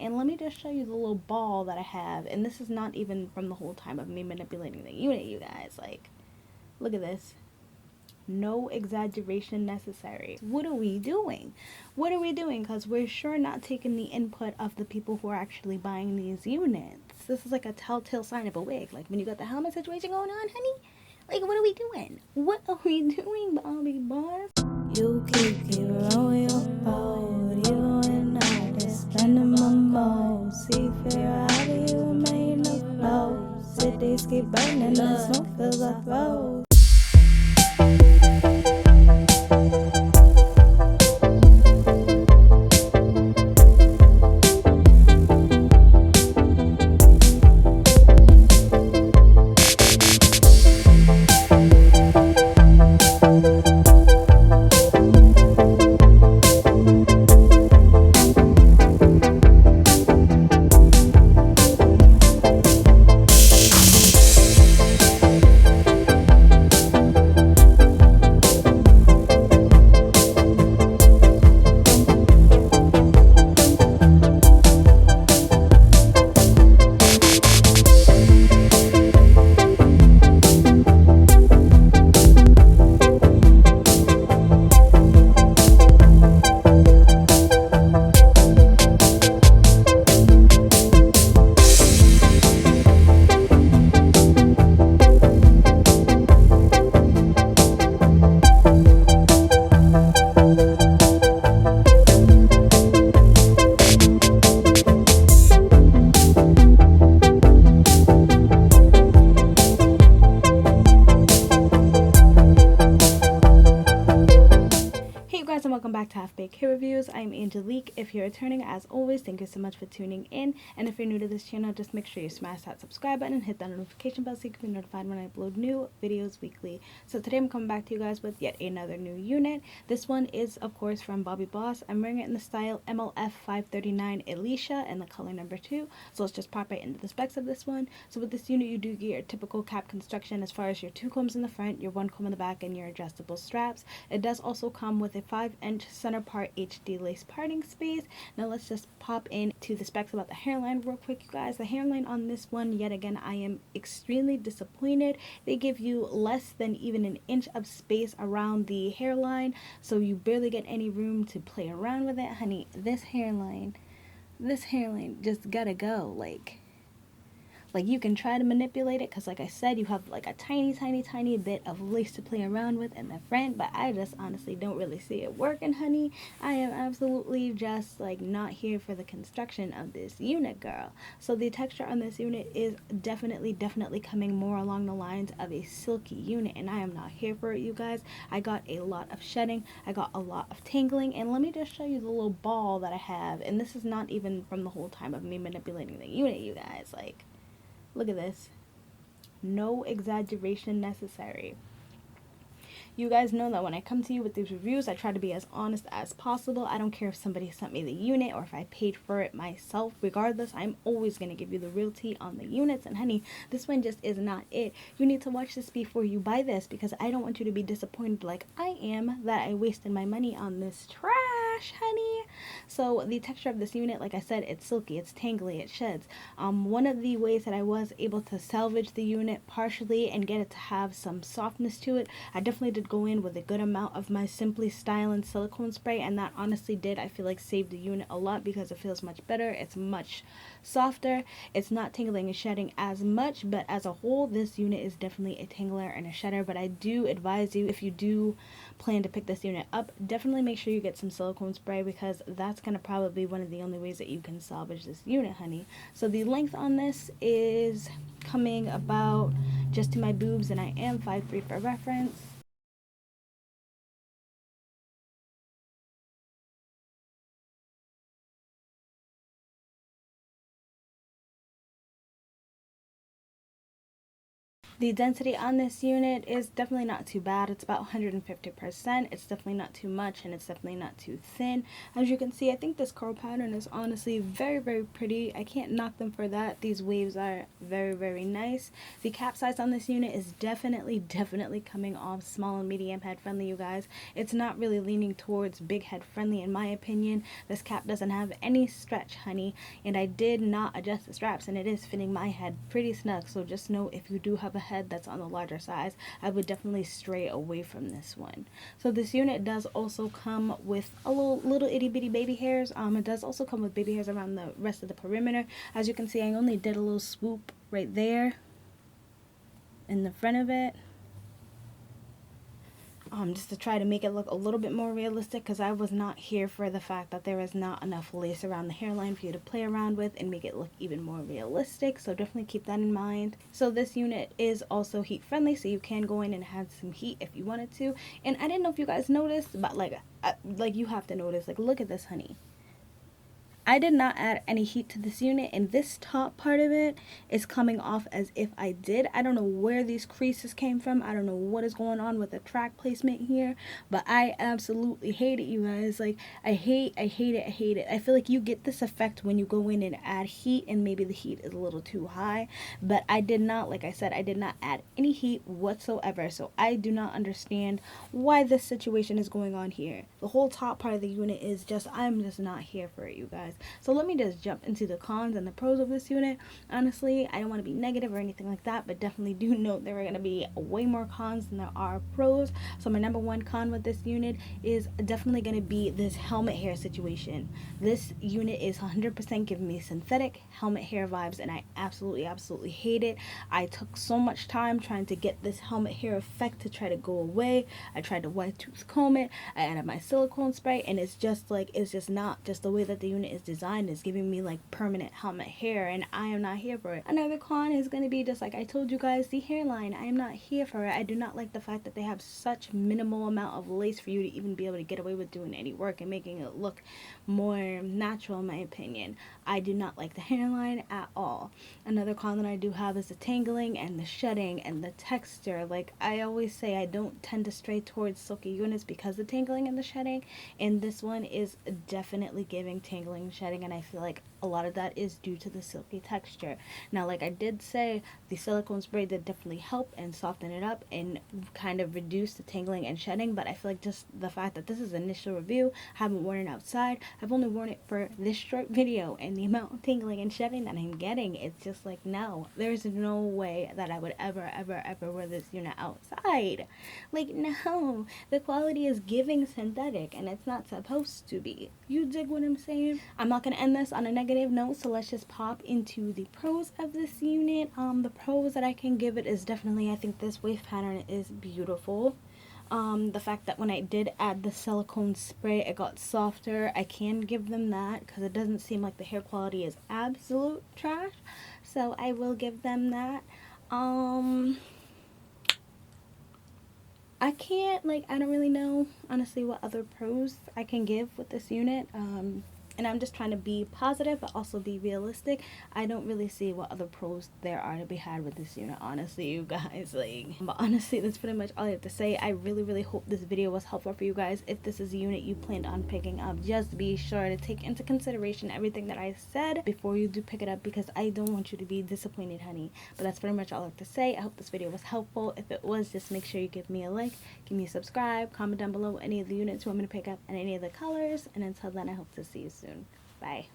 And let me just show you the little ball that I have. And this is not even from the whole time of me manipulating the unit, you guys. Like, look at this. No exaggeration necessary. What are we doing? What are we doing? Because we're sure not taking the input of the people who are actually buying these units. This is like a telltale sign of a wig. Like when you got the helmet situation going on, honey. Like, what are we doing? What are we doing, Bobbi boss? You keep rolling your boat. You and I just spending my mode. See, figure out you remain afloat. Cities keep burning, the smoke fills our throats. Hey guys, and welcome back to Half Baked Hair Reviews. I'm Angelique. If you're returning, as always, thank you so much for tuning in. And if you're new to this channel, just make sure you smash that subscribe button and hit that notification bell so you can be notified when I upload new videos weekly. So today I'm coming back to you guys with yet another new unit. This one is, of course, from Bobbi Boss. I'm wearing it in the style MLF539 Ilisha and the color number 2. So let's just pop right into the specs of this one. So with this unit, you do get your typical cap construction as far as your 2 combs in the front, your 1 comb in the back, and your adjustable straps. It does also come with a 5-inch center part HD lace parting space. Now let's just pop into the specs about the hairline real quick, you guys. The hairline on this one, yet again, I am extremely disappointed. They give you less than even an inch of space around the hairline, so you barely get any room to play around with it. Honey, this hairline just gotta go. Like you can try to manipulate it because like I said, you have like a tiny bit of lace to play around with in the front, but I just honestly don't really see it working, honey. I am absolutely just like not here for the construction of this unit, girl. So the texture on this unit is definitely coming more along the lines of a silky unit, and I am not here for it, you guys. I got a lot of shedding, I got a lot of tangling, and let me just show you the little ball that I have. And this is not even from the whole time of me manipulating the unit, you guys. Like, look at this. No exaggeration necessary. You guys know that when I come to you with these reviews, I try to be as honest as possible. I don't care if somebody sent me the unit or if I paid for it myself. Regardless, I'm always going to give you the real tea on the units. And honey, this one just is not it. You need to watch this before you buy this, because I don't want you to be disappointed like I am that I wasted my money on this trash, honey. So the texture of this unit, like I said, it's silky, it's tangly, it sheds. One of the ways that I was able to salvage the unit partially and get it to have some softness to it, I definitely did go in with a good amount of my Simply Stylin' silicone spray, and that honestly did, I feel like, save the unit a lot because it feels much better. It's much softer. It's not tingling and shedding as much, but as a whole, this unit is definitely a tangler and a shedder. But I do advise you, if you do plan to pick this unit up, definitely make sure you get some silicone spray, because that's going to probably be one of the only ways that you can salvage this unit, honey. So the length on this is coming about just to my boobs, and I am 5'3" for reference. The density on this unit is definitely not too bad. It's about 150%. It's definitely not too much, and it's definitely not too thin. As you can see, I think this curl pattern is honestly very, very pretty. I can't knock them for that. These waves are very, very nice. The cap size on this unit is definitely coming off small and medium head friendly, you guys. It's not really leaning towards big head friendly in my opinion. This cap doesn't have any stretch, honey, and I did not adjust the straps, and it is fitting my head pretty snug. So just know, if you do have a head that's on the larger size, I would definitely stray away from this one. So this unit does also come with a little itty bitty baby hairs. It does also come with baby hairs around the rest of the perimeter. As you can see, I only did a little swoop right there in the front of it, just to try to make it look a little bit more realistic, because I was not here for the fact that there is not enough lace around the hairline for you to play around with and make it look even more realistic. So definitely keep that in mind. So this unit is also heat friendly, so you can go in and have some heat if you wanted to. And I didn't know if you guys noticed, but like you have to notice, like, look at this, honey. I did not add any heat to this unit, and this top part of it is coming off as if I did. I don't know where these creases came from. I don't know what is going on with the track placement here, but I absolutely hate it, you guys. Like, I hate it. I feel like you get this effect when you go in and add heat, and maybe the heat is a little too high, but I did not, like I said, I did not add any heat whatsoever, so I do not understand why this situation is going on here. The whole top part of the unit is just, I'm just not here for it, you guys. So let me just jump into the cons and the pros of this unit. Honestly, I don't want to be negative or anything like that, but definitely do note there are going to be way more cons than there are pros. So my number one con with this unit is definitely going to be this helmet hair situation. This unit is 100% giving me synthetic helmet hair vibes, and I absolutely hate it. I took so much time trying to get this helmet hair effect to try to go away. I tried to wide tooth comb it. I added my silicone spray, and it's just like, it's just not just the way that the unit is designed is giving me like permanent helmet hair, and I am not here for it. Another con is going to be, just like I told you guys, the hairline. I am not here for it. I do not like the fact that they have such minimal amount of lace for you to even be able to get away with doing any work and making it look more natural, in my opinion. I do not like the hairline at all. Another con that I do have is the tangling and the shedding and the texture. Like I always say, I don't tend to stray towards silky units because of the tangling and the shedding, and this one is definitely giving tangling and shedding, and I feel like a lot of that is due to the silky texture. Now, like I did say, the silicone spray did definitely help and soften it up and kind of reduce the tangling and shedding, but I feel like just the fact that this is an initial review, I haven't worn it outside, I've only worn it for this short video, and the amount of tangling and shedding that I'm getting, it's just like, no, there's no way that I would ever wear this unit outside. Like, no, the quality is giving synthetic, and it's not supposed to be. You dig what I'm saying? I'm not going to end this on a negative note, so let's just pop into the pros of this unit. The pros that I can give it is definitely, I think this wave pattern is beautiful. The fact that when I did add the silicone spray, it got softer. I can give them that, because it doesn't seem like the hair quality is absolute trash, so I will give them that. I can't, like, I don't really know, honestly, what other pros I can give with this unit. And I'm just trying to be positive, but also be realistic. I don't really see what other pros there are to be had with this unit, honestly, you guys. Like, but honestly, that's pretty much all I have to say. I really hope this video was helpful for you guys. If this is a unit you planned on picking up, just be sure to take into consideration everything that I said before you do pick it up, because I don't want you to be disappointed, honey. But that's pretty much all I have to say. I hope this video was helpful. If it was, just make sure you give me a like, give me a subscribe, comment down below any of the units you want me to pick up and any of the colors. And until then, I hope to see you soon. Bye.